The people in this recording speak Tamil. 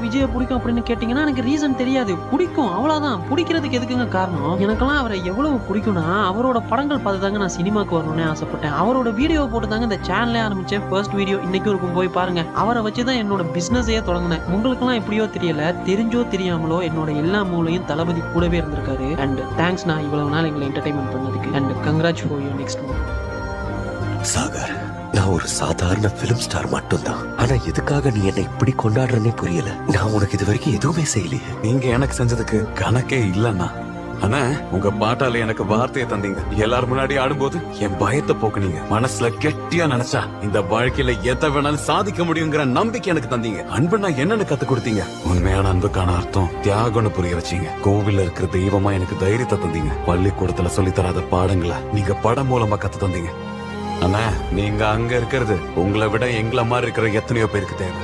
விஜய பிடிக்கும் அப்படின்னு கேட்டீங்கன்னா எனக்கு ரீசன் தெரியாது. பிடிக்கும் அவ்வளவுதான். பிடிக்கிறதுக்கு எதுக்குங்க காரணம்? எனக்கெல்லாம் அவரை எவ்வளவு பிடிக்கும்னா அவரோட படங்கள் பார்த்து தாங்க நான் சினிமாக்கு வரணும்னு ஆசைப்பட்டேன். அவரோட வீடியோ போட்டு தாங்க இந்த சேனலே ஆரம்பிச்சேன். ஃபர்ஸ்ட் வீடியோ இன்னைக்கும் இருக்கும், போய் பாருங்க. அவரை வச்சுதான் என்னோட பிசினஸையே தொடங்கினேன். உங்களுக்கெல்லாம் எப்படியோ தெரியல, தெரிஞ்சோ தெரியாமலோ என்னோட எல்லா மூலையும் தளபதி கூடவே இருந்திருக்காரு. அண்ட் தேங்க்ஸ் நான் இவ்வளவு நாள் எங்களை என்டர்டைன்மெண்ட் பண்ணதுக்கு. And congrats for your next movie. Sagar, நான் ஒரு சாதாரண பிலிம் ஸ்டார் மட்டும்தான். ஆனா எதுக்காக நீ என்னை இப்படி கொண்டாடுறனே புரியல. நான் உனக்கு இது வரைக்கும் எதுவுமே செய்யலையே. நீங்க எனக்கு செஞ்சதுக்கு கணக்கே இல்லன்னா. ஆனா உங்க பாட்டால எனக்கு வார்த்தையை தந்தீங்க. எல்லாரும் முன்னாடி ஆடும்போது என் பயத்தை போக்குனீங்க. மனசுல கெட்டியா நினைச்சா இந்த வாழ்க்கையில எதை வேணாலும் சாதிக்க முடியுங்கிற நம்பிக்கை எனக்கு தந்தீங்க. அன்புனா என்னன்னு கத்து கொடுத்தீங்க. உண்மையான அன்புக்கான அர்த்தம் தியாகம்னு புரிய வச்சீங்க. கோவில்ல இருக்கிற தெய்வமா எனக்கு தைரியத்தை தந்தீங்க. பள்ளிக்கூடத்துல சொல்லி தராத பாடங்களை நீங்க படம் மூலமா கத்து தந்தீங்க. அண்ணா, நீங்க அங்க இருக்கிறது உங்களை விட எங்களை மாதிரி இருக்கிற எத்தனையோ பேருக்கு தேவை.